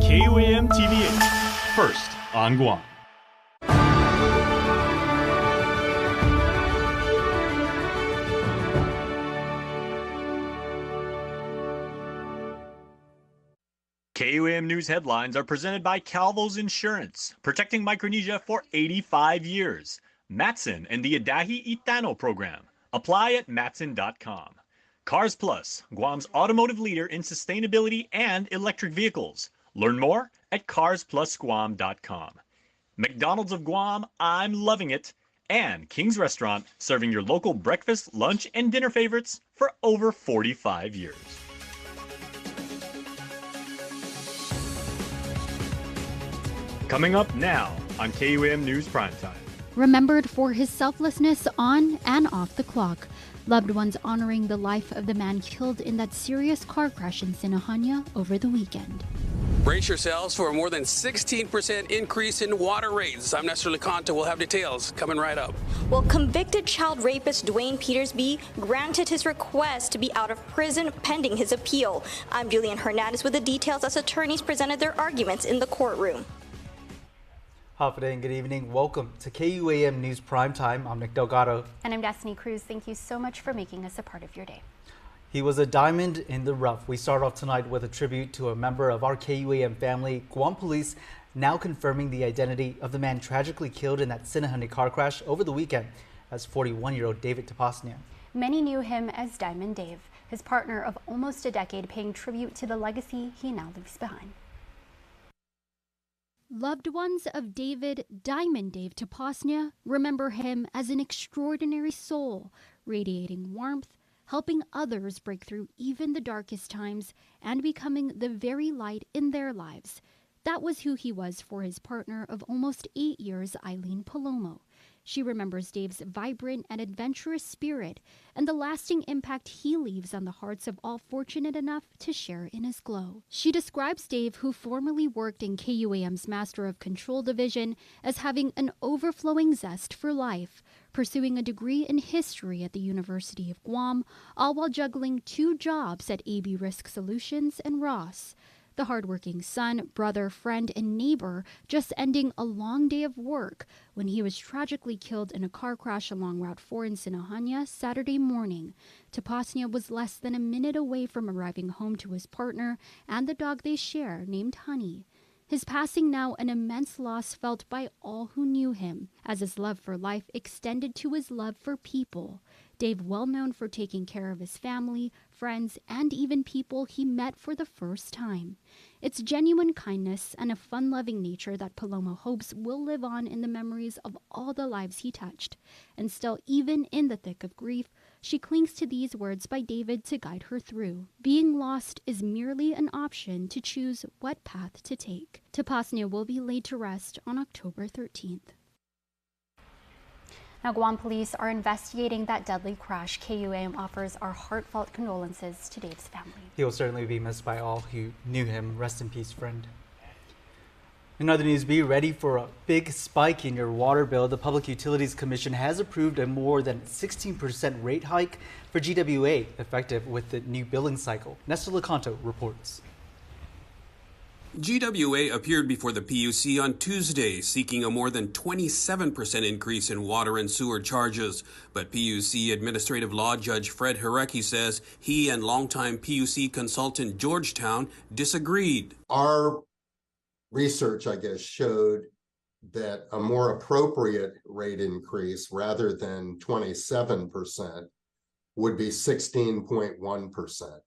KUAM TV8, first on Guam. KUAM News headlines are presented by Calvo's Insurance, protecting Micronesia for 85 years. Matson and the Adahi Itano program. Apply at matson.com. Cars Plus, Guam's automotive leader in sustainability and electric vehicles. Learn more at carsplusguam.com. McDonald's of Guam, I'm loving it. And King's Restaurant, serving your local breakfast, lunch, and dinner favorites for over 45 years. Coming up now on KUAM News Primetime. Remembered for his selflessness on and off the clock. Loved ones honoring the life of the man killed in that serious car crash in Sahagan over the weekend. Brace yourselves for a more than 16% increase in water rates. I'm Nestor LeConte. We'll have details coming right up. Well, convicted child rapist Dwayne Petersby granted his request to be out of prison pending his appeal. I'm Julian Hernandez with the details as attorneys presented their arguments in the courtroom. Half a day and good evening. Welcome to KUAM News Primetime. I'm Nick Delgado. And I'm Destiny Cruz. Thank you so much for making us a part of your day. He was a diamond in the rough. We start off tonight with a tribute to a member of our KUAM family. Guam police now confirming the identity of the man tragically killed in that Sahagan car crash over the weekend as 41-year-old David Tapasnia. Many knew him as Diamond Dave, his partner of almost a decade, paying tribute to the legacy he now leaves behind. Loved ones of David Diamond Dave Tapasnia remember him as an extraordinary soul, radiating warmth, helping others break through even the darkest times, and becoming the very light in their lives. That was who he was for his partner of almost 8 years, Eileen Palomo. She remembers Dave's vibrant and adventurous spirit and the lasting impact he leaves on the hearts of all fortunate enough to share in his glow. She describes Dave, who formerly worked in KUAM's Master of Control Division, as having an overflowing zest for life, pursuing a degree in history at the University of Guam, all while juggling 2 jobs at AB Risk Solutions and Ross. The hardworking son, brother, friend, and neighbor just ending a long day of work when he was tragically killed in a car crash along Route 4 in Sahagan Saturday morning. Tapasnia was less than a minute away from arriving home to his partner and the dog they share, named Honey. His passing now an immense loss felt by all who knew him, as his love for life extended to his love for people. Dave, well known for taking care of his family, friends, and even people he met for the first time. It's genuine kindness and a fun-loving nature that Palomo hopes will live on in the memories of all the lives he touched. And still, even in the thick of grief, she clings to these words by David to guide her through. Being lost is merely an option to choose what path to take. Tapasnia will be laid to rest on October 13th. Now, Guam police are investigating that deadly crash. KUAM offers our heartfelt condolences to Dave's family. He will certainly be missed by all who knew him. Rest in peace, friend. In other news, be ready for a big spike in your water bill. The Public Utilities Commission has approved a more than 16% rate hike for GWA, effective with the new billing cycle. Nestor LeConte reports. GWA appeared before the PUC on Tuesday, seeking a more than 27% increase in water and sewer charges. But PUC Administrative Law Judge Fred Harecki says he and longtime PUC consultant Georgetown disagreed. Our research, I guess, showed that a more appropriate rate increase rather than 27% would be 16.1%.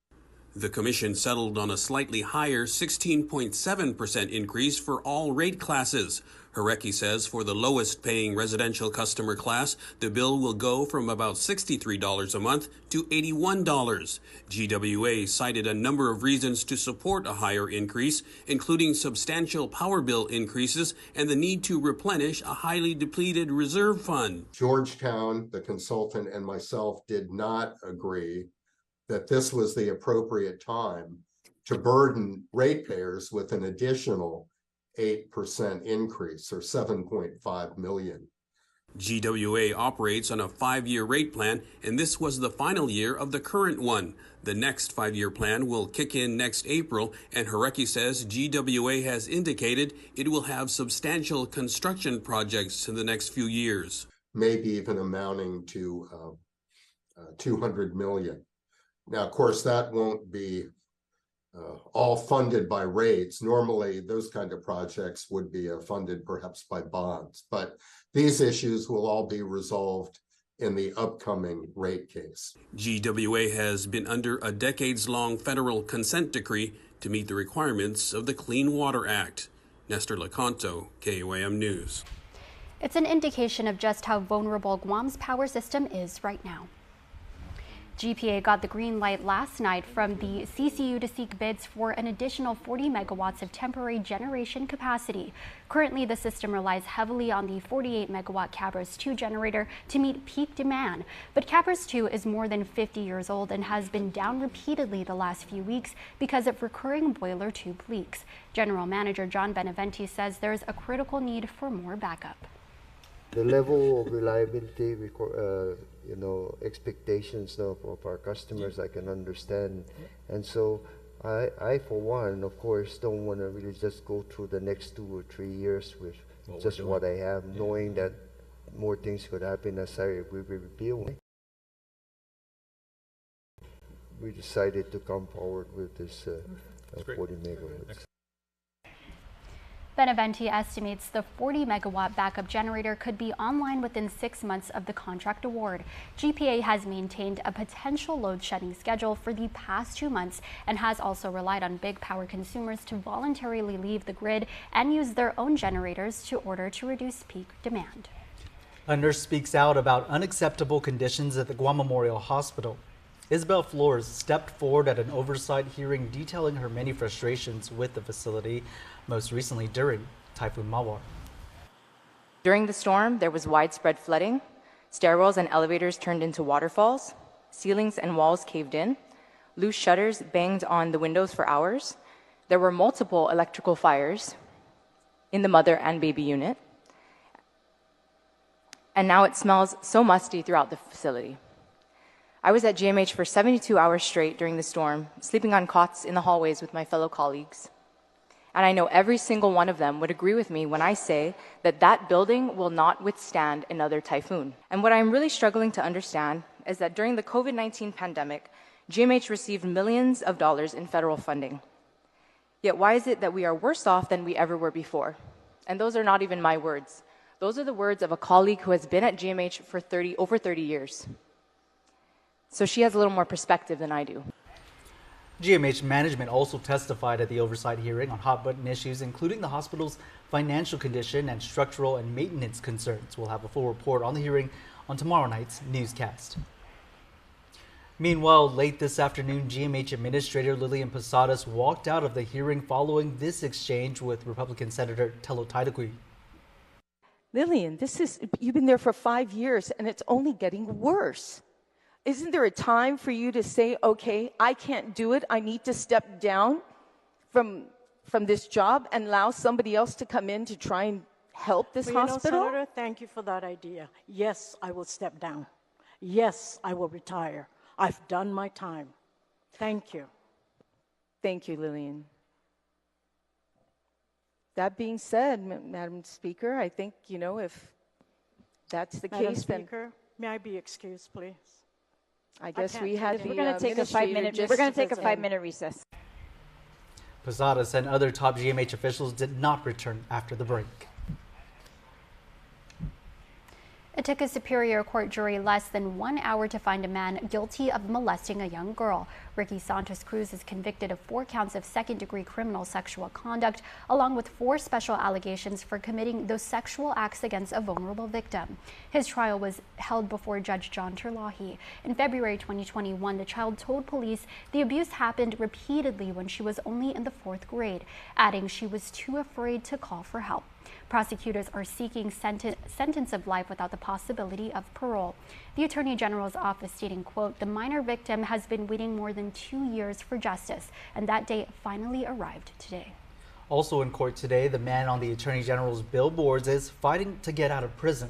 The commission settled on a slightly higher 16.7% increase for all rate classes. Harecki says for the lowest paying residential customer class, the bill will go from about $63 a month to $81. GWA cited a number of reasons to support a higher increase, including substantial power bill increases and the need to replenish a highly depleted reserve fund. Georgetown, the consultant, and myself did not agree that this was the appropriate time to burden ratepayers with an additional 8% increase, or $7.5 million. GWA operates on a 5-year rate plan, and this was the final year of the current one. The next 5-year plan will kick in next April, and Horeki says GWA has indicated it will have substantial construction projects in the next few years. Maybe even amounting to 200 million. Now, of course, that won't be all funded by rates. Normally, those kind of projects would be funded perhaps by bonds, but these issues will all be resolved in the upcoming rate case. GWA has been under a decades-long federal consent decree to meet the requirements of the Clean Water Act. Nestor Lecanto, KUAM News. It's an indication of just how vulnerable Guam's power system is right now. GPA got the green light last night from the CCU to seek bids for an additional 40 megawatts of temporary generation capacity. Currently, the system relies heavily on the 48 megawatt Cabras 2 generator to meet peak demand. But Cabras 2 is more than 50 years old and has been down repeatedly the last few weeks because of recurring boiler tube leaks. General Manager John Beneventi says there's a critical need for more backup. The level of reliability, expectations of our customers, I can understand. And so I, for one, of course, don't want to really just go through the next 2 or 3 years with just what I have, knowing that more things could happen as I reveal. We decided to come forward with this 40 megawatts. Beneventi estimates the 40 megawatt backup generator could be online within 6 months of the contract award. GPA has maintained a potential load shedding schedule for the past 2 months and has also relied on big power consumers to voluntarily leave the grid and use their own generators in order to reduce peak demand. A nurse speaks out about unacceptable conditions at the Guam Memorial Hospital. Isabel Flores stepped forward at an oversight hearing detailing her many frustrations with the facility, most recently during Typhoon Mawar. During the storm, there was widespread flooding. Stairwells and elevators turned into waterfalls. Ceilings and walls caved in. Loose shutters banged on the windows for hours. There were multiple electrical fires in the mother and baby unit. And now it smells so musty throughout the facility. I was at GMH for 72 hours straight during the storm, sleeping on cots in the hallways with my fellow colleagues. And I know every single one of them would agree with me when I say that that building will not withstand another typhoon. And what I'm really struggling to understand is that during the COVID-19 pandemic, GMH received millions of dollars in federal funding. Yet why is it that we are worse off than we ever were before? And those are not even my words. Those are the words of a colleague who has been at GMH for over 30 years. So she has a little more perspective than I do. GMH management also testified at the oversight hearing on hot-button issues, including the hospital's financial condition and structural and maintenance concerns. We'll have a full report on the hearing on tomorrow night's newscast. Meanwhile, late this afternoon, GMH Administrator Lillian Posadas walked out of the hearing following this exchange with Republican Senator Telo Taidakui. Lillian, you've been there for 5 years and it's only getting worse. Isn't there a time for you to say, okay, I can't do it. I need to step down from this job and allow somebody else to come in to try and help this hospital? Senator, thank you for that idea. Yes, I will step down. Yes, I will retire. I've done my time. Thank you. Thank you, Lillian. That being said, Madam Speaker, I think, if that's the Madam case, Speaker, may I be excused, please? I guess we had the We're going to take a 5-minute recess. Posadas and other top GMH officials did not return after the break. It took a Superior Court jury less than 1 hour to find a man guilty of molesting a young girl. Ricky Santos Cruz is convicted of 4 counts of second-degree criminal sexual conduct, along with 4 special allegations for committing those sexual acts against a vulnerable victim. His trial was held before Judge John Terlahi. In February 2021, the child told police the abuse happened repeatedly when she was only in the 4th grade, adding she was too afraid to call for help. Prosecutors are seeking sentence of life without the possibility of parole. The Attorney General's office stating, quote, "The minor victim has been waiting more than 2 years for justice, and that day finally arrived today." Also in court today, the man on the Attorney General's billboards is fighting to get out of prison.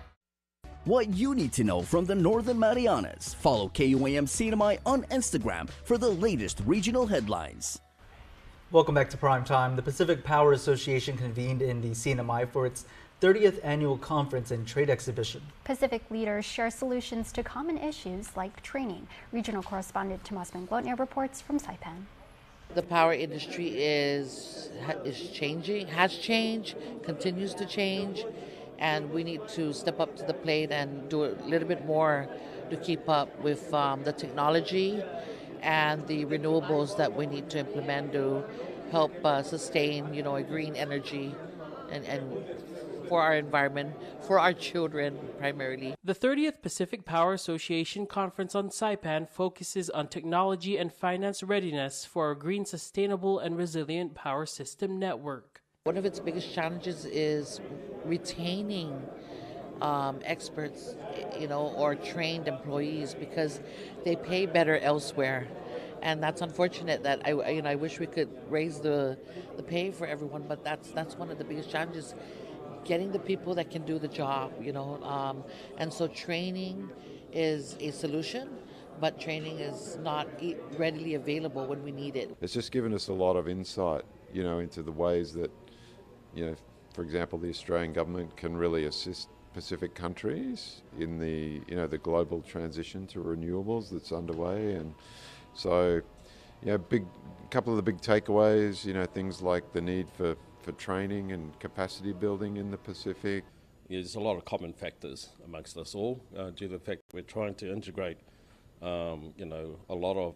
What you need to know from the Northern Marianas. Follow KUAM CNMI on Instagram for the latest regional headlines. Welcome back to Prime Time. The Pacific Power Association convened in the CNMI for its 30th annual conference and trade exhibition. Pacific leaders share solutions to common issues like training. Regional correspondent Tomas Manglotnia reports from Saipan. The power industry is changing, has changed, continues to change, and we need to step up to the plate and do a little bit more to keep up with the technology and the renewables that we need to implement to help sustain, a green energy and for our environment, for our children primarily. The 30th Pacific Power Association Conference on Saipan focuses on technology and finance readiness for a green, sustainable, and resilient power system network. One of its biggest challenges is retaining experts, or trained employees because they pay better elsewhere. And that's unfortunate that I wish we could raise the pay for everyone, but that's one of the biggest challenges, getting the people that can do the job, and so training is a solution, but training is not readily available when we need it. It's just given us a lot of insight, into the ways that, for example, the Australian government can really assist Pacific countries in the, the global transition to renewables that's underway. And so, couple of the big takeaways, things like the need for training and capacity building in the Pacific. There's a lot of common factors amongst us all due to the fact we're trying to integrate, a lot of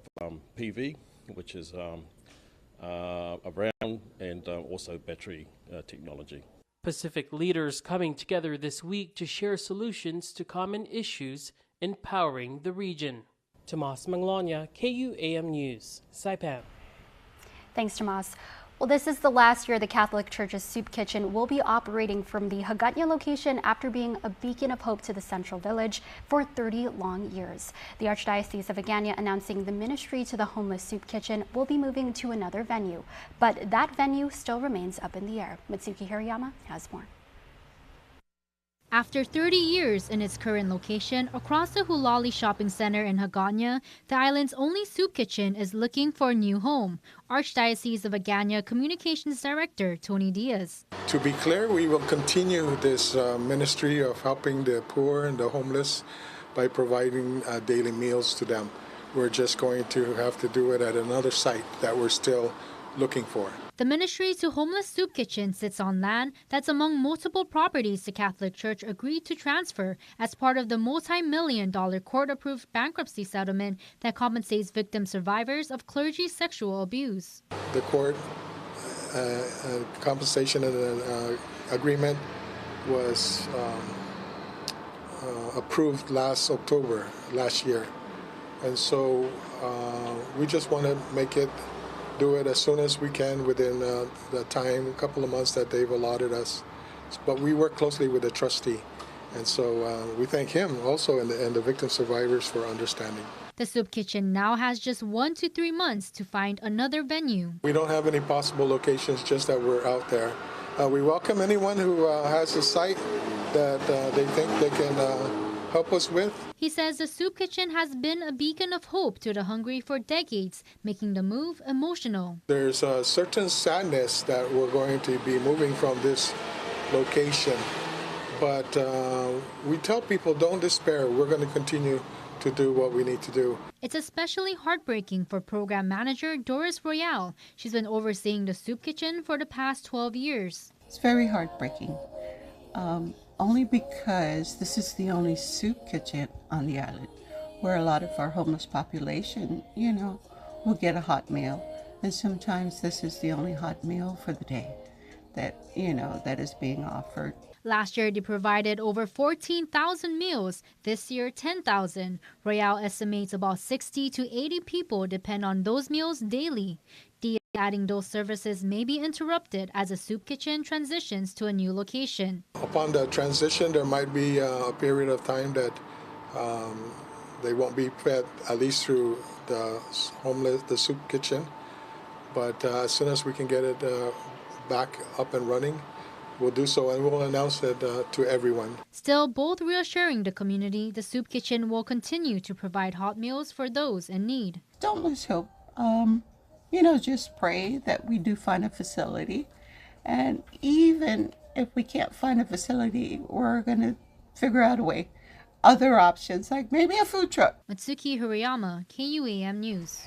PV, which is around, and also battery technology. Pacific leaders coming together this week to share solutions to common issues empowering the region. Tomas Manglotnia, KUAM News, Saipan. Thanks, Tomas. Well, this is the last year the Catholic Church's soup kitchen will be operating from the Sahagan location after being a beacon of hope to the Central Village for 30 long years. The Archdiocese of Agana announcing the ministry to the homeless soup kitchen will be moving to another venue, but that venue still remains up in the air. Mitsuki Hirayama has more. After 30 years in its current location across the Hulali Shopping Center in Sahagan, the island's only soup kitchen is looking for a new home. Archdiocese of Agana Communications Director Tony Diaz. To be clear, we will continue this ministry of helping the poor and the homeless by providing daily meals to them. We're just going to have to do it at another site that we're still looking for. The Ministry to Homeless Soup Kitchen sits on land that's among multiple properties the Catholic Church agreed to transfer as part of the multi-million-dollar court-approved bankruptcy settlement that compensates victim survivors of clergy sexual abuse. The court compensation agreement was approved last October last year, and so we just want to do it as soon as we can within the time, a couple of months that they've allotted us. But we work closely with the trustee, and so we thank him also and the victim survivors for understanding. The soup kitchen now has just 1 to 3 months to find another venue. We don't have any possible locations, just that we're out there. We welcome anyone who has a site that they think they can help us with. He says the soup kitchen has been a beacon of hope to the hungry for decades, making the move emotional. There's a certain sadness that we're going to be moving from this location, but we tell people don't despair. We're going to continue to do what we need to do. It's especially heartbreaking for program manager Doris Royale. She's been overseeing the soup kitchen for the past 12 years. It's very heartbreaking. Only because this is the only soup kitchen on the island where a lot of our homeless population, will get a hot meal. And sometimes this is the only hot meal for the day that, that is being offered. Last year, they provided over 14,000 meals. This year, 10,000. Royale estimates about 60 to 80 people depend on those meals daily. Adding those services may be interrupted as a soup kitchen transitions to a new location. Upon the transition, there might be a period of time that they won't be fed, at least through the soup kitchen. But as soon as we can get it back up and running, we'll do so and we'll announce it to everyone. Still, both reassuring the community the soup kitchen will continue to provide hot meals for those in need. Don't lose hope. Just pray that we do find a facility. And even if we can't find a facility, we're going to figure out a way. Other options, like maybe a food truck. Matsuki Hirayama, KUAM News.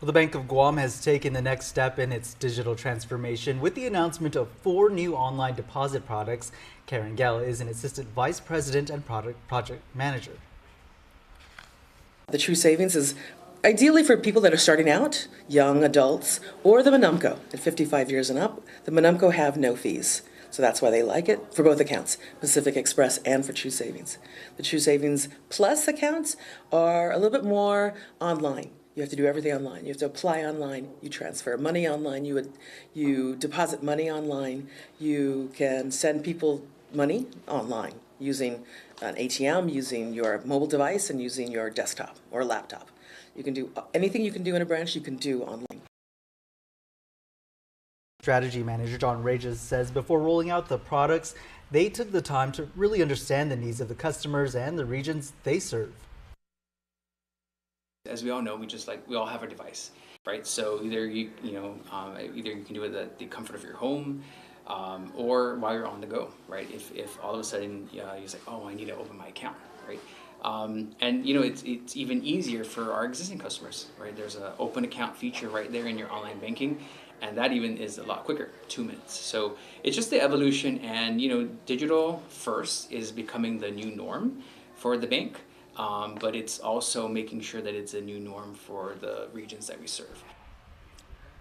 Well, the Bank of Guam has taken the next step in its digital transformation with the announcement of 4 new online deposit products. Karen Gell is an assistant vice president and project manager. The True Savings is ideally for people that are starting out, young adults, or the Manumco at 55 years and up. The Manumco have no fees. So that's why they like it for both accounts, Pacific Express and for True Savings. The True Savings Plus accounts are a little bit more online. You have to do everything online. You have to apply online. You transfer money online. You deposit money online. You can send people money online using an ATM, using your mobile device, and using your desktop or laptop. You can do anything you can do in a branch, you can do online. Strategy manager John Rages says before rolling out the products, they took the time to really understand the needs of the customers and the regions they serve. As we all know, we all have a device, right? So either you can do it at the comfort of your home, or while you're on the go, right? If all of a sudden you're like, oh, I need to open my account, right? It's even easier for our existing customers, right? There's an open account feature right there in your online banking, and that even is a lot quicker, 2 minutes. So it's just the evolution, and digital first is becoming the new norm for the bank, but it's also making sure that it's a new norm for the regions that we serve.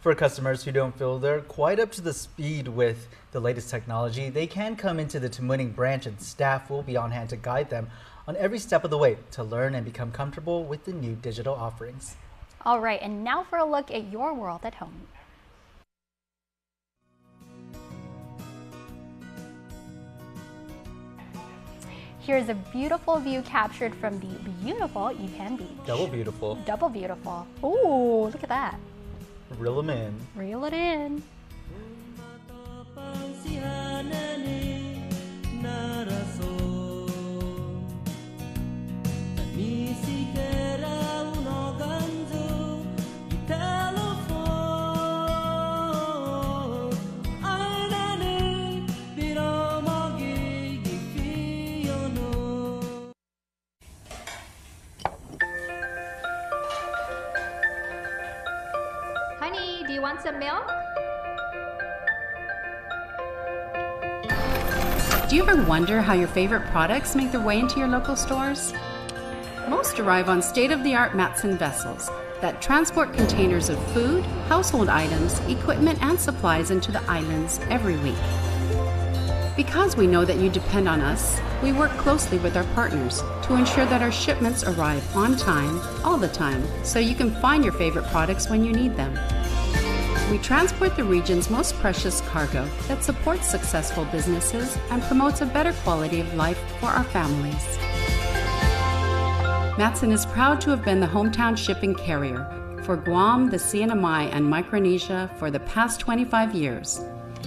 For customers who don't feel they're quite up to the speed with the latest technology, they can come into the Tamuning branch and staff will be on hand to guide them on every step of the way to learn and become comfortable with the new digital offerings. All right, and now for a look at your world at home. Here's a beautiful view captured from the beautiful Ipan Beach. Double beautiful. Double beautiful. Ooh, look at that. Reel them in. Reel it in. Honey, do you want some milk? Do you ever wonder how your favorite products make their way into your local stores? Most arrive on state-of-the-art Matson vessels that transport containers of food, household items, equipment, and supplies into the islands every week. Because we know that you depend on us, we work closely with our partners to ensure that our shipments arrive on time, all the time, so you can find your favorite products when you need them. We transport the region's most precious cargo that supports successful businesses and promotes a better quality of life for our families. Matson is proud to have been the hometown shipping carrier for Guam, the CNMI, and Micronesia for the past 25 years,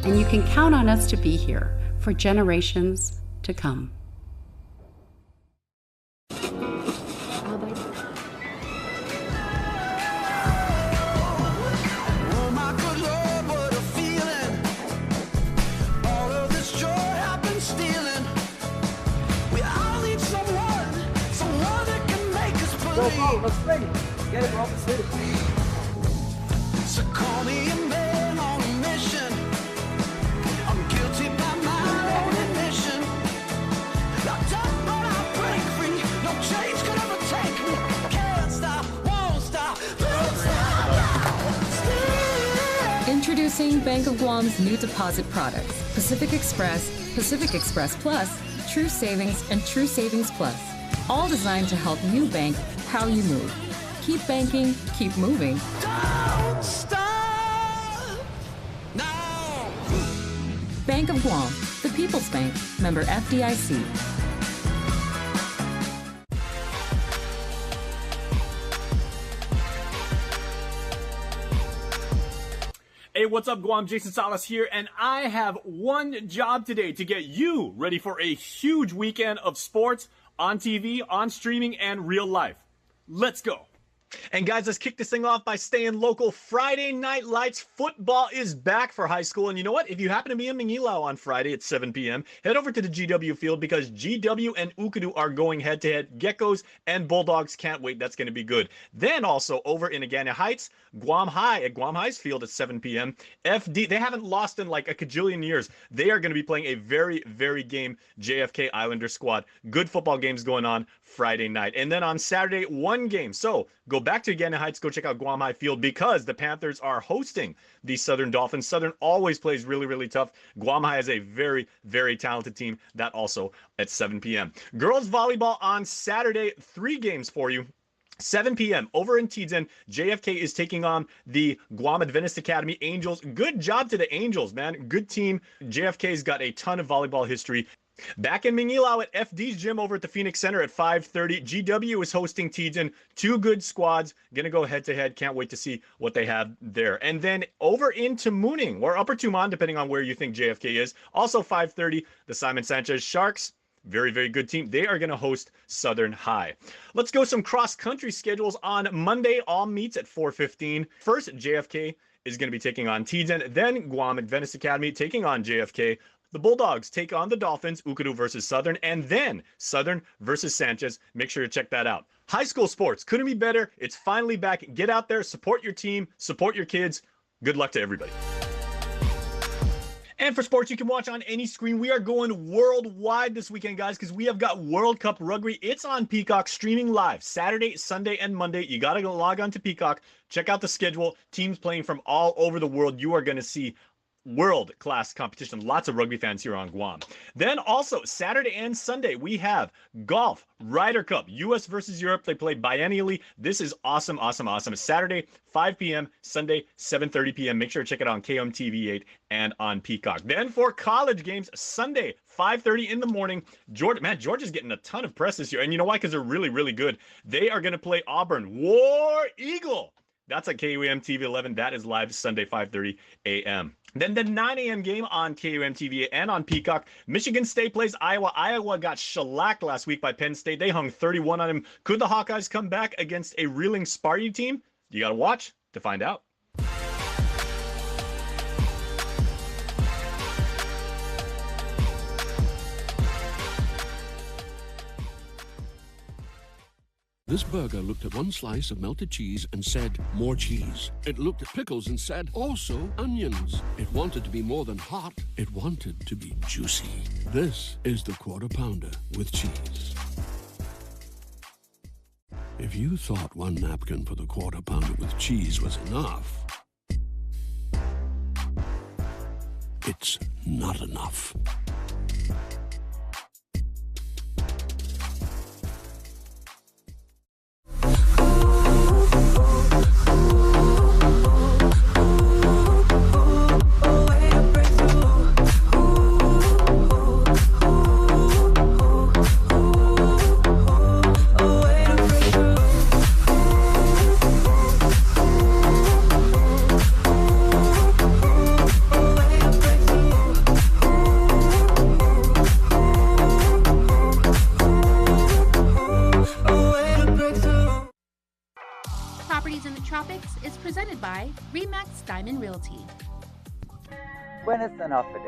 and you can count on us to be here for generations to come. Let's bring it. Get it, Robert City. So call me a man on a mission. I'm guilty by my own admission. Locked up, but I break free. No change could ever take me. Can't stop, won't stop, won't stop. Introducing Bank of Guam's new deposit products, Pacific Express, Pacific Express Plus, True Savings, and True Savings Plus. All designed to help you bank how you move. Keep banking, keep moving. Don't stop now. Bank of Guam, the People's Bank, member FDIC. A what's up, Guam? Jason Salas here, and I have one job today to get you ready for a huge weekend of sports on TV, on streaming, and real life. Let's go. And guys, let's kick this thing off by staying local. Friday Night Lights football is back for high school. And you know what? If you happen to be in Mangilao on Friday at 7 p.m., head over to the GW field because GW and Ukadu are going head-to-head. Geckos and Bulldogs can't wait. That's going to be good. Then also over in Agana Heights, Guam High at Guam High's field at 7 p.m. FD, they haven't lost in like a cajillion years. They are going to be playing a very, very game JFK Islander squad. Good football games going on Friday night. And then on Saturday, one game. So go back to Agana Heights, go check out Guam High Field because the Panthers are hosting the Southern Dolphins. Southern always plays really, really tough. Guam High is a very, very talented team. That also at 7 p.m. Girls volleyball on Saturday, 3 games for you. 7 p.m. over in Tidzen, JFK is taking on the Guam Adventist Academy Angels. Good job to the Angels, man. Good team. JFK's got a ton of volleyball history. Back in Mangilao at FD's gym over at the Phoenix Center at 5:30. GW is hosting Tidzen. 2 good squads. Going to go head-to-head. Can't wait to see what they have there. And then over into Mooning, or Upper Tumon, depending on where you think JFK is. Also 5:30, the Simon Sanchez Sharks. Very, very good team. They are going to host Southern High. Let's go some cross-country schedules on Monday. All meets at 4:15. First, JFK is going to be taking on Tidzen. Then Guam Adventist Academy taking on JFK. The Bulldogs take on the Dolphins, Ukadu versus Southern, and then Southern versus Sanchez. Make sure to check that out. High school sports couldn't be better. It's finally back. Get out there, support your team, support your kids. Good luck to everybody. And for sports you can watch on any screen, we are going worldwide this weekend, guys, because we have got World Cup Rugby. It's on Peacock, streaming live Saturday, Sunday, and Monday. You got to go log on to Peacock. Check out the schedule. Teams playing from all over the world. You are going to see world-class competition. Lots of rugby fans here on Guam. Then also Saturday and Sunday we have golf, Ryder Cup, US versus Europe. They play biennially. This is awesome, awesome, awesome. Saturday 5 p.m., Sunday 7:30 p.m. Make sure to check it out on KUAM TV8 and on Peacock. Then for college games, Sunday 5:30 in the morning. Georgia's getting a ton of press this year, and you know why? Because they're really, really good. They are going to play Auburn War Eagle. That's at KUAM TV 11. That is live Sunday 5:30 a.m. Then the 9 a.m. game on KUAM TV and on Peacock. Michigan State plays Iowa. Iowa got shellacked last week by Penn State. They hung 31 on them. Could the Hawkeyes come back against a reeling Sparty team? You got to watch to find out. This burger looked at one slice of melted cheese and said, more cheese. It looked at pickles and said, also onions. It wanted to be more than hot. It wanted to be juicy. This is the Quarter Pounder with cheese. If you thought one napkin for the Quarter Pounder with cheese was enough, it's not enough. Remax Diamond Realty. Buenas noches,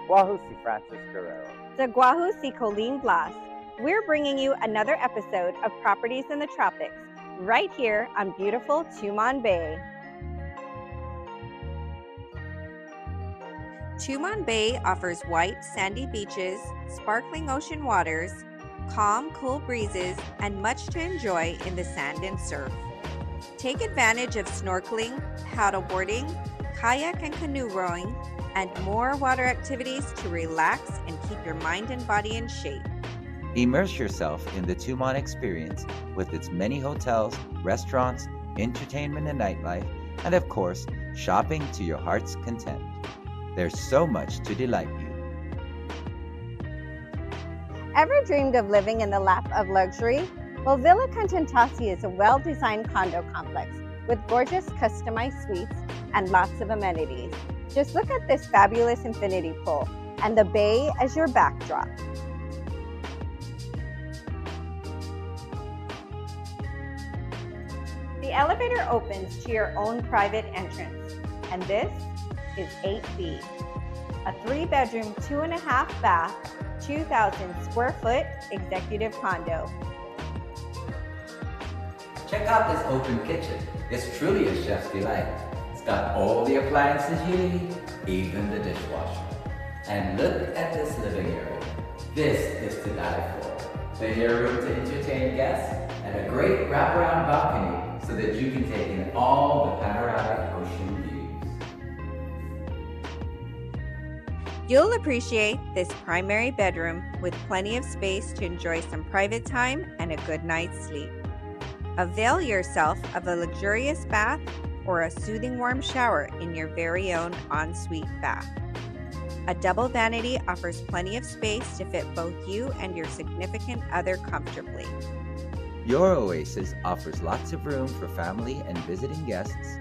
Guahusi Francis Guerrero. De Guahusi Colleen Blas. We're bringing you another episode of Properties in the Tropics, right here on beautiful Tumon Bay. Tumon Bay offers white, sandy beaches, sparkling ocean waters, calm, cool breezes, and much to enjoy in the sand and surf. Take advantage of snorkeling, paddleboarding, kayak and canoe rowing, and more water activities to relax and keep your mind and body in shape. Immerse yourself in the Tumon experience with its many hotels, restaurants, entertainment and nightlife, and of course, shopping to your heart's content. There's so much to delight you. Ever dreamed of living in the lap of luxury? Well, Villa Cantantasi is a well-designed condo complex with gorgeous customized suites and lots of amenities. Just look at this fabulous infinity pool and the bay as your backdrop. The elevator opens to your own private entrance, and this is 8B, a 3-bedroom, 2.5 bath, 2,000 square foot executive condo. Check out this open kitchen. It's truly a chef's delight. It's got all the appliances you need, even the dishwasher. And look at this living area. This is to die for. Plenty of room to entertain guests and a great wraparound balcony so that you can take in all the panoramic ocean views. You'll appreciate this primary bedroom with plenty of space to enjoy some private time and a good night's sleep. Avail yourself of a luxurious bath or a soothing warm shower in your very own ensuite bath. A double vanity offers plenty of space to fit both you and your significant other comfortably. Your oasis offers lots of room for family and visiting guests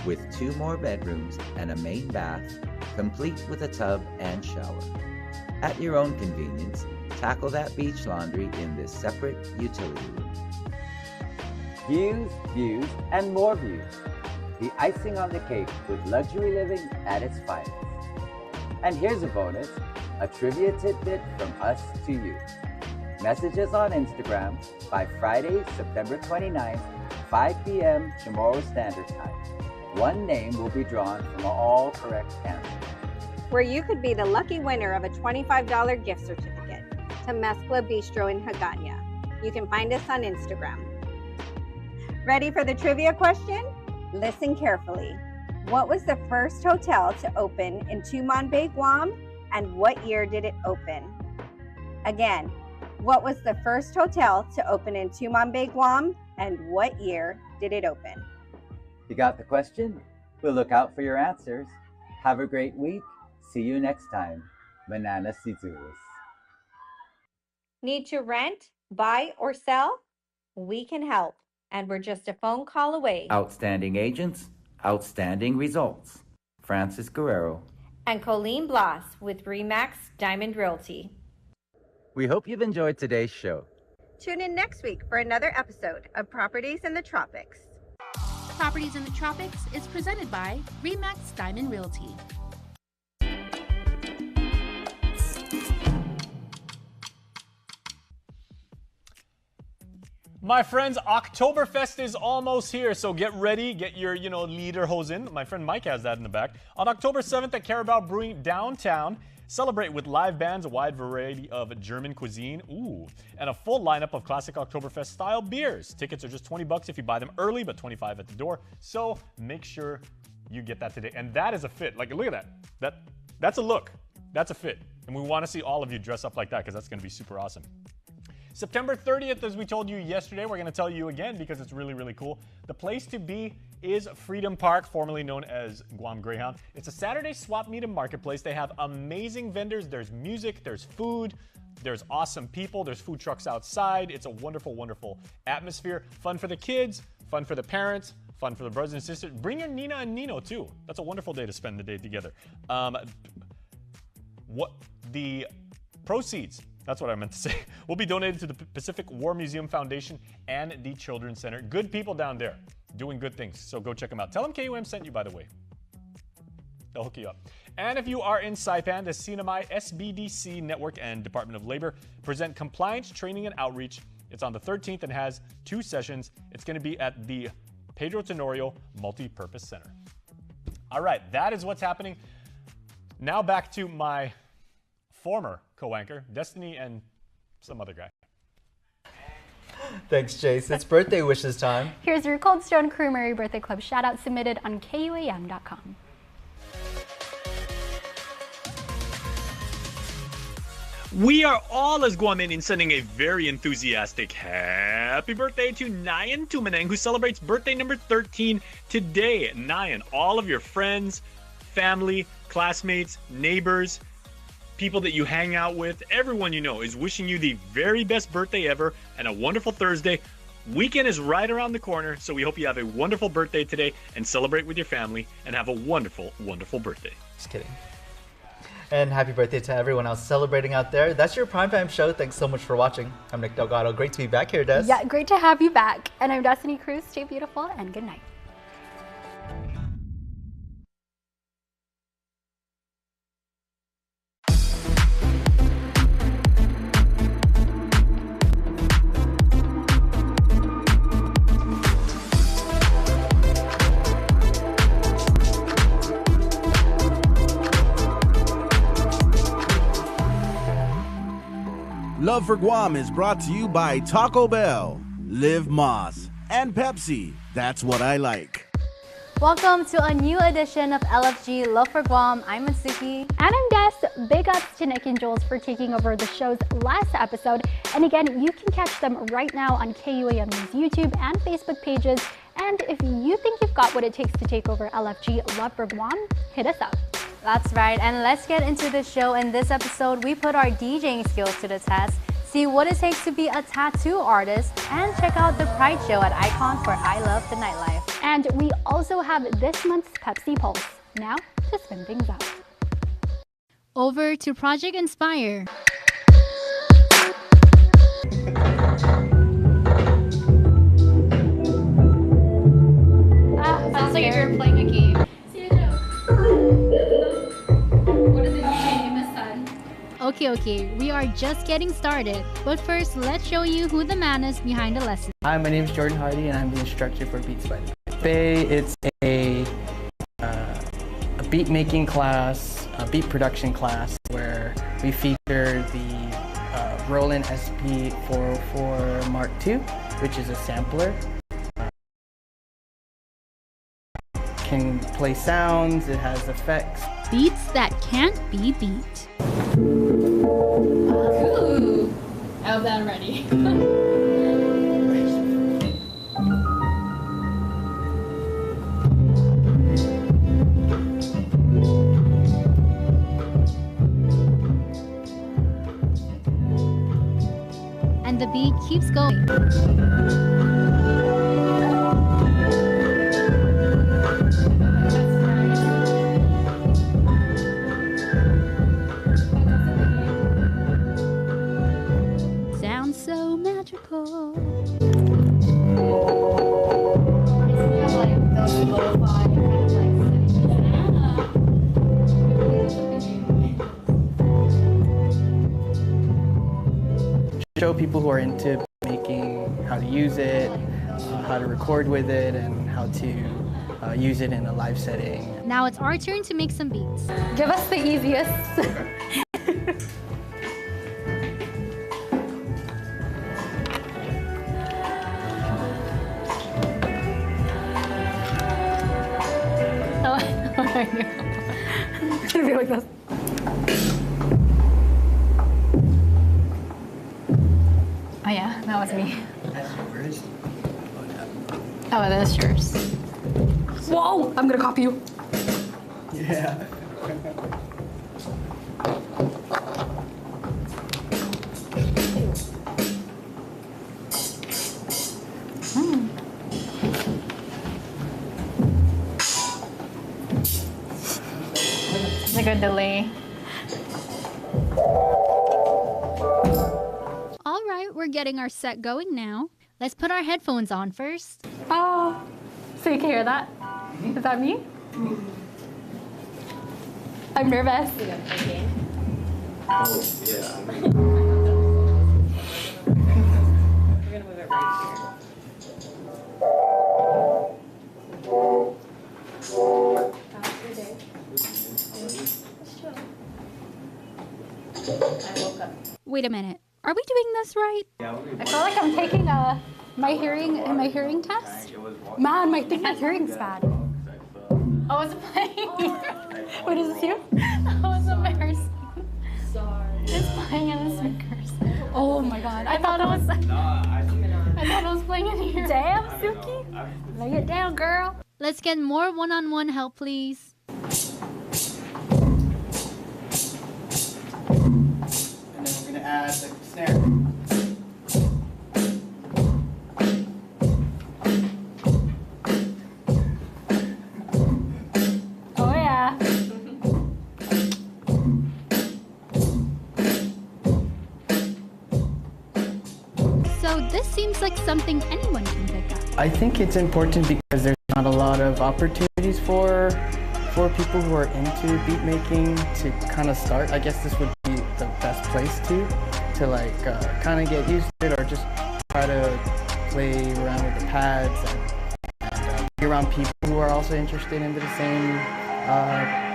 with 2 more bedrooms and a main bath, complete with a tub and shower. At your own convenience, tackle that beach laundry in this separate utility room. Views, views, and more views. The icing on the cake with luxury living at its finest. And here's a bonus, a trivia tidbit from us to you. Message us on Instagram by Friday, September 29th, 5 p.m. Chamorro Standard Time. One name will be drawn from all correct answers, where you could be the lucky winner of a $25 gift certificate to Mezcla Bistro in Hagana. You can find us on Instagram. Ready for the trivia question? Listen carefully. What was the first hotel to open in Tumon Bay, Guam, and what year did it open? Again, what was the first hotel to open in Tumon Bay, Guam, and what year did it open? You got the question? We'll look out for your answers. Have a great week. See you next time. Manana Situus. Need to rent, buy, or sell? We can help, and we're just a phone call away. Outstanding agents, outstanding results. Francis Guerrero And Colleen Blas with Remax Diamond Realty. We hope you've enjoyed today's show. Tune in next week for another episode of Properties in the Tropics. Properties in the Tropics is presented by Remax Diamond Realty. My friends, Oktoberfest is almost here, so get ready, get your, lederhosen. My friend Mike has that in the back. On October 7th at Carabao Brewing downtown, celebrate with live bands, a wide variety of German cuisine, and a full lineup of classic Oktoberfest-style beers. Tickets are just $20 if you buy them early, but $25 at the door. So make sure you get that today. And that is a fit. Like, look at that. That's a look. That's a fit. And we want to see all of you dress up like that because that's going to be super awesome. September 30th, as we told you yesterday, we're going to tell you again because it's really, really cool. The place to be is Freedom Park, formerly known as Guam Greyhound. It's a Saturday swap meet and marketplace. They have amazing vendors. There's music, there's food, there's awesome people, there's food trucks outside. It's a wonderful, wonderful atmosphere. Fun for the kids, fun for the parents, fun for the brothers and sisters. Bring your Nina and Nino too. That's a wonderful day to spend the day together. What the proceeds, that's what I meant to say, will be donated to the Pacific War Museum Foundation and the Children's Center. Good people down there doing good things, so go check them out. Tell them KUAM sent you, by the way. They'll hook you up. And if you are in Saipan, the CNMI SBDC Network and Department of Labor present compliance training and outreach. It's on the 13th and has 2 sessions. It's going to be at the Pedro Tenorio Multi-Purpose Center. All right, that is what's happening. Now back to my former co-anchor, Destiny, and some other guy. Thanks, Chase. It's birthday wishes time. Here's your Cold Stone Crew Mary Birthday Club shout out submitted on KUAM.com. We are all as Guamanians sending a very enthusiastic happy birthday to Nyan Tumanang, who celebrates birthday number 13 today. Nyan, all of your friends, family, classmates, neighbors, people that you hang out with, everyone you know is wishing you the very best birthday ever and a wonderful Thursday. Weekend is right around the corner, so we hope you have a wonderful birthday today and celebrate with your family and have a wonderful, wonderful birthday. Just kidding. And happy birthday to everyone else celebrating out there. That's your Primetime Show. Thanks so much for watching. I'm Nick Delgado. Great to be back here, Des. Yeah, great to have you back. And I'm Destiny Cruz. Stay beautiful and good night. Love for Guam is brought to you by Taco Bell, Live Moss, and Pepsi. That's what I like. Welcome to a new edition of LFG Love for Guam. I'm Mitsuki. And I'm Des. Big ups to Nick and Jules for taking over the show's last episode. And again, you can catch them right now on KUAM News YouTube and Facebook pages. And if you think you've got what it takes to take over LFG Love for Guam, hit us up. That's right, and let's get into the show. In this episode, we put our DJing skills to the test, see what it takes to be a tattoo artist, and check out the Pride Show at Icon for I Love the Nightlife. And we also have this month's Pepsi Pulse. Now, to spin things up. Over to Project Inspire. Sounds like if you're playing a game. Okay, we are just getting started. But first, let's show you who the man is behind the lesson. Hi, my name is Jordan Hardy, and I'm the instructor for Beats by Bay. It's a beat making class, a beat production class, where we feature the Roland SP404 Mark II, which is a sampler. Can play sounds, it has effects. Beats that can't be beat. Ooh, I have that ready. And the beat keeps going. So magical. Show people who are into making how to use it, how to record with it, and how to use it in a live setting. Now it's our turn to make some beats. Give us the easiest. I know. It's gonna be like this. Oh yeah, that was me. Oh, that's yours. Whoa! I'm gonna copy you. Yeah. It's a good delay. All right, we're getting our set going now. Let's put our headphones on first. Oh, so you can hear that? Is that me? I'm nervous. Oh, yeah. We're gonna move it right here. I woke up. Wait a minute. Are we doing this right? I feel like I'm taking my hearing test. Man, my thing, my hearing's bad. Oh, it's playing. What is this you? That was embarrassing. Sorry. It's playing in the speakers. Oh my god. I thought it was playing in here. Damn, Suki. Lay it down, girl. Let's get more one-on-one help, please. And then we're gonna add the snare. So this seems like something anyone can pick up. I think it's important because there's not a lot of opportunities for people who are into beat making to kind of start. I guess this would be the best place to like kind of get used to it, or just try to play around with the pads and be around people who are also interested into the same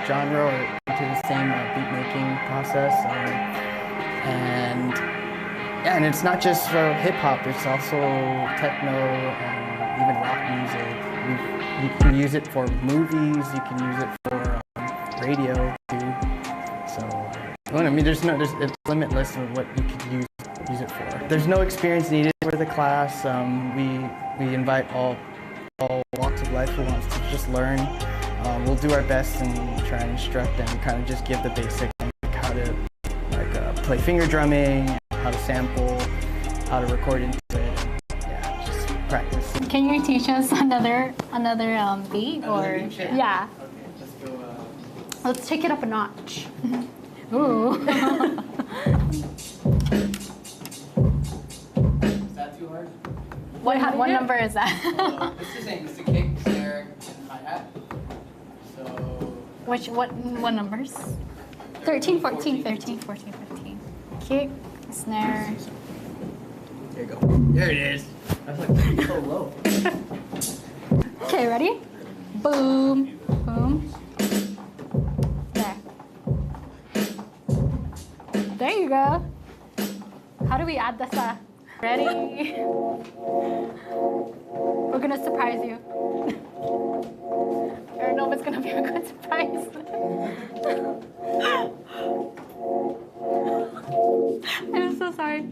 genre or into the same beat making process. And it's not just for hip hop, it's also techno and even rock music. You can use it for movies, you can use it for radio too. So, I mean, it's limitless of what you could use it for. There's no experience needed for the class. We invite all walks of life who wants to just learn. We'll do our best and try and instruct them, kind of just give the basics, like how to play finger drumming, how to sample, how to record into it, and yeah, just practice. Can you teach us another beat or beat, sure. Yeah. Okay, let's go. Let's take it up a notch. Ooh. Is that too hard? What number is that? This is a kick, snare, and hi-hat. So What numbers? 13, 14, 15. Kick, snare. There you go. There it is. That's like so low. Okay, ready? Boom, boom. There. There you go. How do we add this? Ready? We're gonna surprise you. I don't know if it's gonna be a good surprise. I'm so sorry.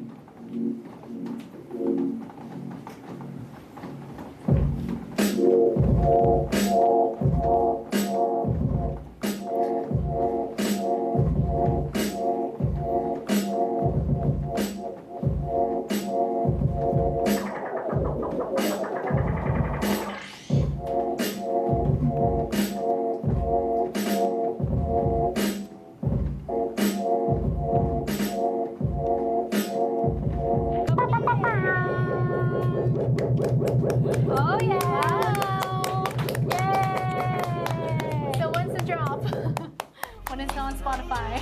Oh yeah! Yay! So when's the drop? When it's on Spotify.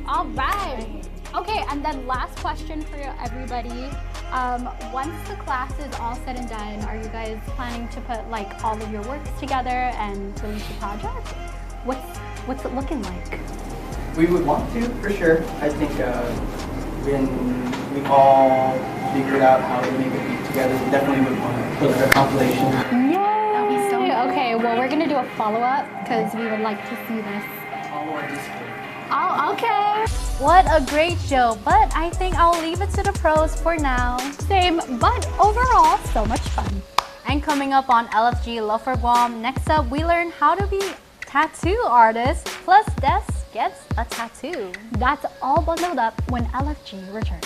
All right. Okay, and then last question for everybody. Once the class is all said and done, are you guys planning to put like all of your works together and release the project? What's it looking like? We would want to, for sure. I think when we all figured out how to make a beat together, we definitely would want to put a compilation. Yay! That'd be so cool. Okay, well we're gonna do a follow-up because we would like to see this. Oh, okay. What a great show, but I think I'll leave it to the pros for now. Same, but overall, so much fun. And coming up on LFG Love for Guam, next up we learn how to be tattoo artists, plus Des gets a tattoo. That's all bundled up when LFG returns.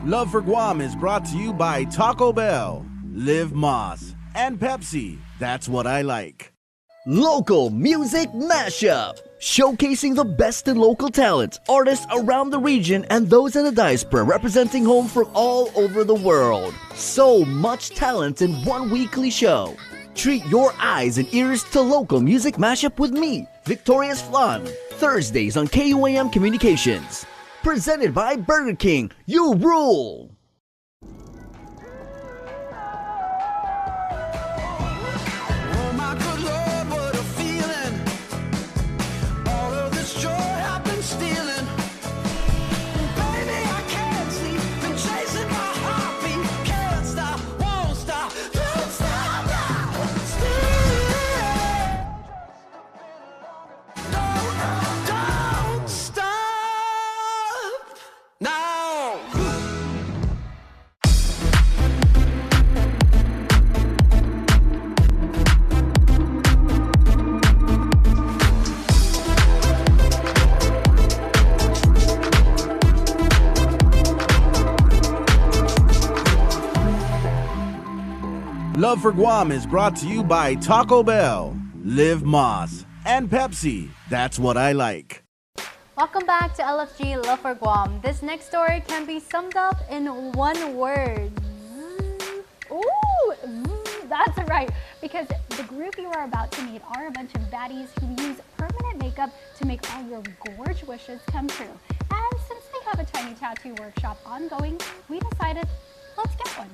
Love for Guam is brought to you by Taco Bell, Live Moss, and Pepsi. That's what I like. Local Music Mashup, showcasing the best in local talent, artists around the region and those in the diaspora representing home from all over the world. So much talent in one weekly show. Treat your eyes and ears to Local Music Mashup with me, Victorious Flan, Thursdays on KUAM Communications. Presented by Burger King, you rule! Love for Guam is brought to you by Taco Bell, Live Moss, and Pepsi. That's what I like. Welcome back to LFG Love for Guam. This next story can be summed up in one word. Ooh, that's right. Because the group you are about to meet are a bunch of baddies who use permanent makeup to make all your gorge wishes come true. And since they have a tiny tattoo workshop ongoing, we decided, let's get one.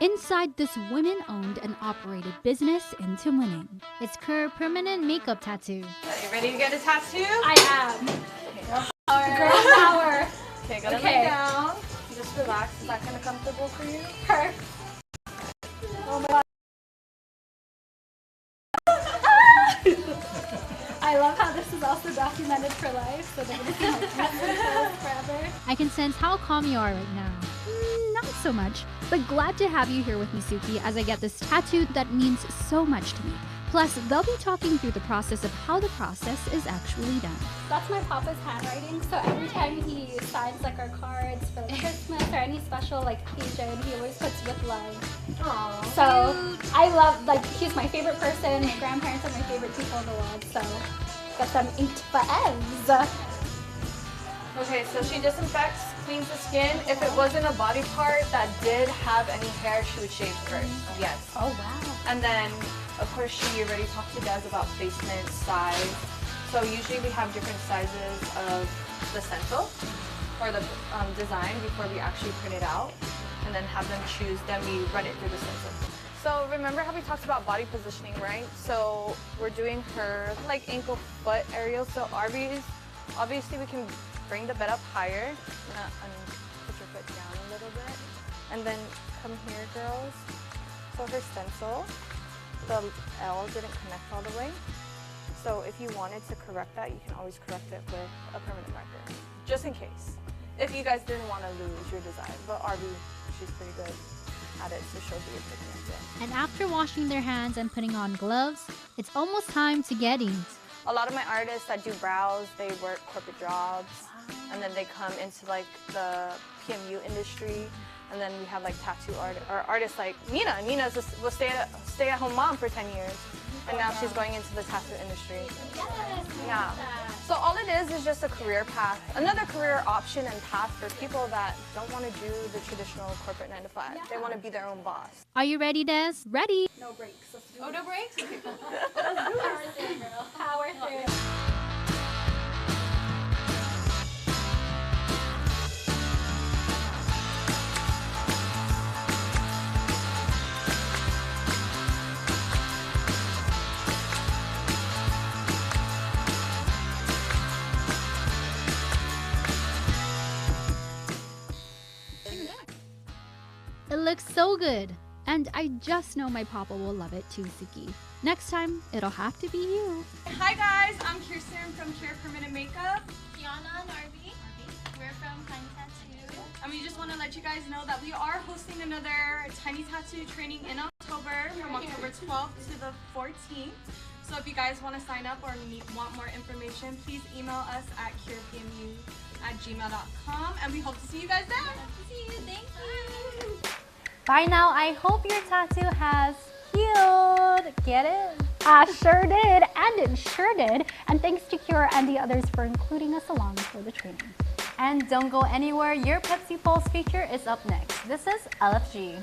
Inside this women-owned and operated business into winning. It's Kerr Permanent Makeup Tattoo. You ready to get a tattoo? I am. Girl power. Okay, go lay down. Just relax. Is that kind of comfortable for you? Her. Oh my God. I love how this is also documented for life, so they're going to see my photos forever. I can sense how calm you are right now. Not so much, but glad to have you here with me, Suki, as I get this tattoo that means so much to me. Plus, they'll be talking through the process of how the process is actually done. That's my papa's handwriting, so every time he signs like our cards for like Christmas or any special like occasion, he always puts with love. Aww, so cute. I love, like, he's my favorite person. My grandparents are my favorite people in the world, so got them inked for ends. Okay, so she disinfects, cleans the skin. If it wasn't a body part that did have any hair, she would shave first. Yes. Oh wow. And then, of course, she already talked to Des about placement, size. So usually we have different sizes of the stencil or the design before we actually print it out, and then have them choose. Then we run it through the stencil. So remember how we talked about body positioning, right? So we're doing her like ankle foot area. So obviously we can bring the bed up higher and put your foot down a little bit, and then come here, girls. So her stencil, the L didn't connect all the way. So if you wanted to correct that, you can always correct it with a permanent marker, just in case. If you guys didn't want to lose your design, but Arby, she's pretty good at it, so she'll be able to connect it. And after washing their hands and putting on gloves, it's almost time to get inked. A lot of my artists that do brows, they work corporate jobs, and then they come into like the PMU industry, and then we have like tattoo artists like Nina. Nina was stay-at-home mom for 10 years, and now she's going into the tattoo industry. Yes, yeah. So all it is just a career path, another career option and path for people that don't want to do the traditional corporate 9 to 5. They want to be their own boss. Are you ready, Des? Ready? No breaks. Let's do Oh, no breaks? Okay, cool. Let's do Power through, girl. Power through. It looks so good. And I just know my papa will love it too, Suki. Next time, it'll have to be you. Hi guys, I'm Kirsten from Cure Permanent Makeup. Kiana and Arby. We're from Tiny Tattoo. And we just want to let you guys know that we are hosting another Tiny Tattoo training in October, from October 12th to the 14th. So if you guys want to sign up or want more information, please email us at curepmu@gmail.com, and we hope to see you guys there. See you. Thank you. By now, I hope your tattoo has healed. Get it? I sure did, and it sure did. And thanks to Cure and the others for including us along for the training. And don't go anywhere, your Pepsi Pulse feature is up next. This is LFG.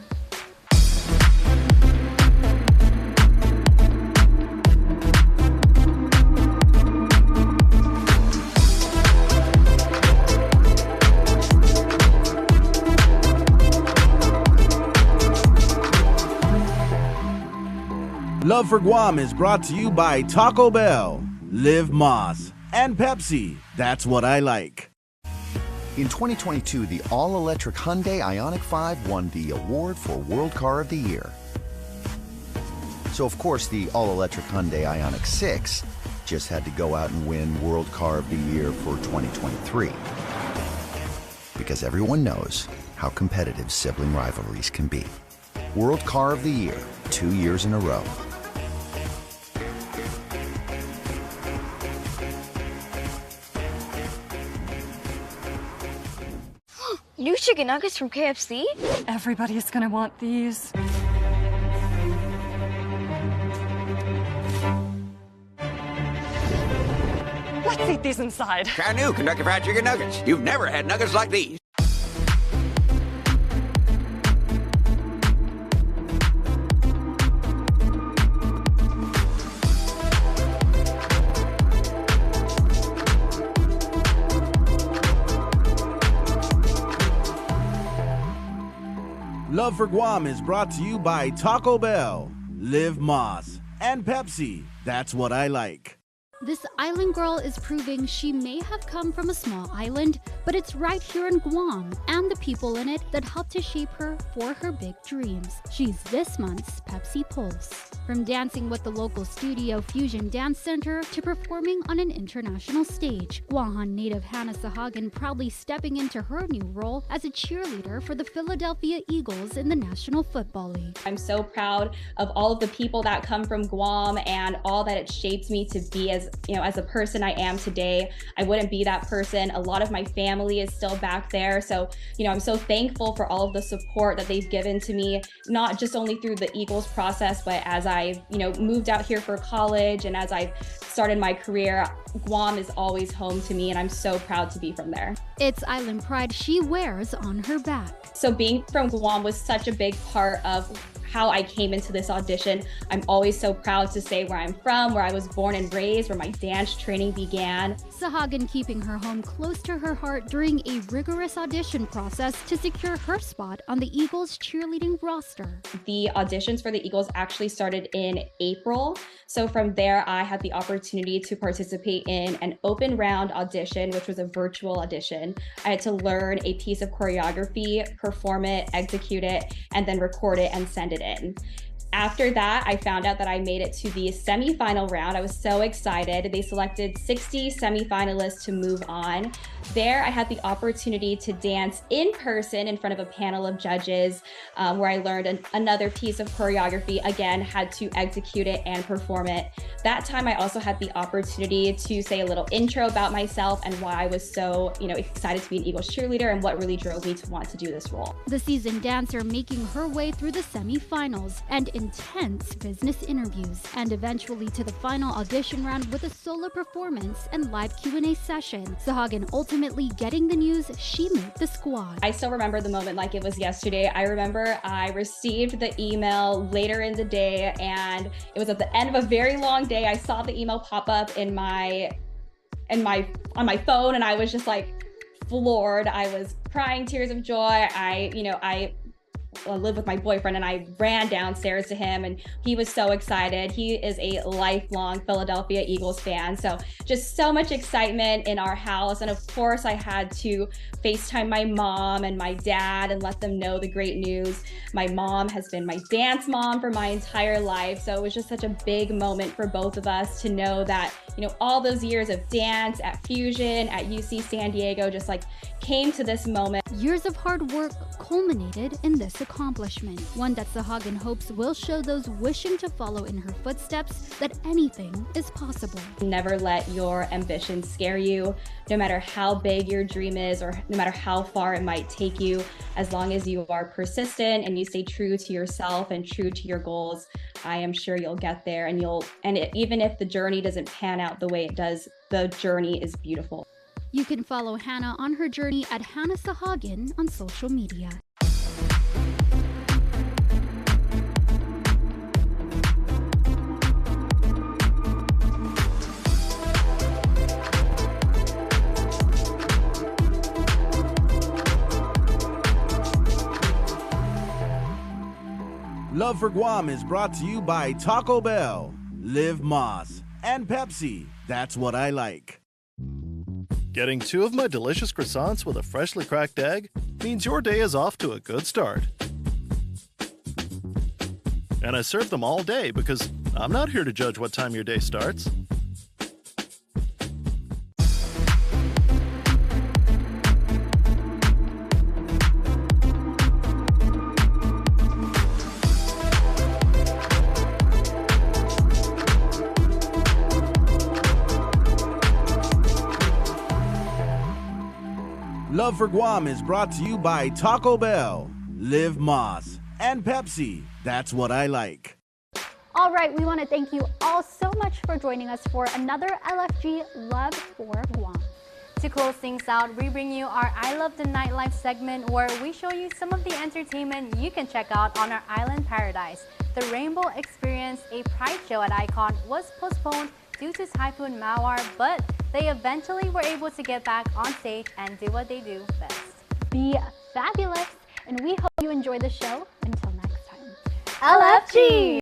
Love for Guam is brought to you by Taco Bell, Live Moss, and Pepsi. That's what I like. In 2022, the all-electric Hyundai Ioniq 5 won the award for World Car of the Year. So, of course, the all-electric Hyundai Ioniq 6 just had to go out and win World Car of the Year for 2023. Because everyone knows how competitive sibling rivalries can be. World Car of the Year, 2 years in a row. New chicken nuggets from KFC? Everybody's gonna want these. Let's eat these inside. Try new Kentucky Fried Chicken Nuggets. You've never had nuggets like these. Love for Guam is brought to you by Taco Bell, Live Moss, and Pepsi. That's what I like. This island girl is proving she may have come from a small island, but it's right here in Guam and the people in it that helped to shape her for her big dreams. She's this month's Pepsi Pulse. From dancing with the local studio Fusion Dance Center to performing on an international stage, Guam native Hannah Sahagan proudly stepping into her new role as a cheerleader for the Philadelphia Eagles in the National Football League. I'm so proud of all of the people that come from Guam and all that it shaped me to be as a person I am today. I wouldn't be that person. A lot of my family is still back there. So, I'm so thankful for all of the support that they've given to me, not just only through the Eagles process, but as I've, moved out here for college and as I've started my career, Guam is always home to me and I'm so proud to be from there. It's island pride she wears on her back. So being from Guam was such a big part of how I came into this audition. I'm always so proud to say where I'm from, where I was born and raised, where my dance training began. Sahagan keeping her home close to her heart during a rigorous audition process to secure her spot on the Eagles cheerleading roster. The auditions for the Eagles actually started in April. So from there, I had the opportunity to participate in an open round audition, which was a virtual audition. I had to learn a piece of choreography, perform it, execute it, and then record it and send it in. After that, I found out that I made it to the semifinal round. I was so excited. They selected 60 semifinalists to move on. There, I had the opportunity to dance in person in front of a panel of judges, where I learned another piece of choreography, again, had to execute it and perform it. That time, I also had the opportunity to say a little intro about myself and why I was so, excited to be an Eagles cheerleader and what really drove me to want to do this role. The seasoned dancer making her way through the semifinals and intense business interviews, and eventually to the final audition round with a solo performance and live Q&A session. Sahagan ultimately getting the news she made the squad. I still remember the moment like it was yesterday. I remember I received the email later in the day, and it was at the end of a very long day. I saw the email pop up on my phone, and I was just like floored. I was crying tears of joy. I live with my boyfriend, and I ran downstairs to him, and he was so excited. He is a lifelong Philadelphia Eagles fan, so just so much excitement in our house. And of course, I had to FaceTime my mom and my dad and let them know the great news. My mom has been my dance mom for my entire life, so it was just such a big moment for both of us to know that, all those years of dance at Fusion, at UC San Diego, just like came to this moment. Years of hard work culminated in this accomplishment, one that Sahagan hopes will show those wishing to follow in her footsteps that anything is possible. Never let your ambition scare you, no matter how big your dream is or no matter how far it might take you. As long as you are persistent and you stay true to yourself and true to your goals, I am sure you'll get there, and even if the journey doesn't pan out the way it does, the journey is beautiful. You can follow Hannah on her journey at Hannah Sahagan on social media. Love for Guam is brought to you by Taco Bell, Live Moss, and Pepsi. That's what I like. Getting 2 of my delicious croissants with a freshly cracked egg means your day is off to a good start. And I serve them all day because I'm not here to judge what time your day starts. Love for Guam is brought to you by Taco Bell, Live Moss, and Pepsi. That's what I like. All right, we want to thank you all so much for joining us for another LFG Love for Guam. To close things out, we bring you our I Love the Nightlife segment where we show you some of the entertainment you can check out on our island paradise. The Rainbow Experience, a pride show at Icon, was postponed due to Typhoon Mawar, but they eventually were able to get back on stage and do what they do best. Be fabulous, and we hope you enjoy the show. Until next time. LFG!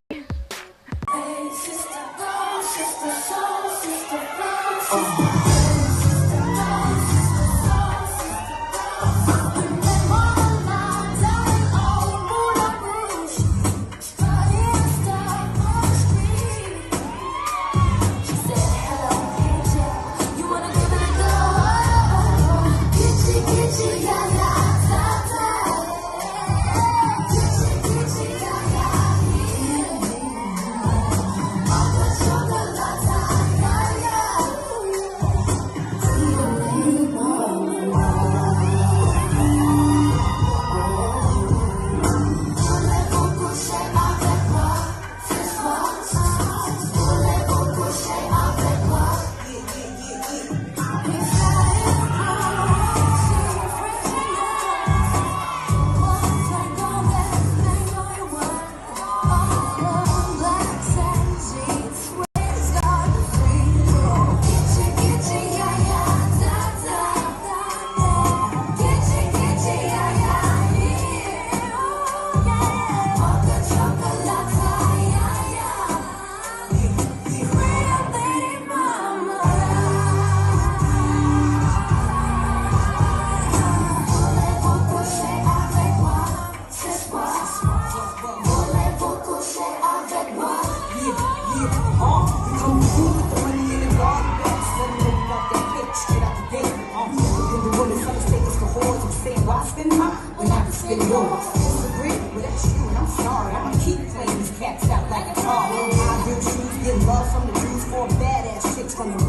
Love from the Jews for badass chicks from the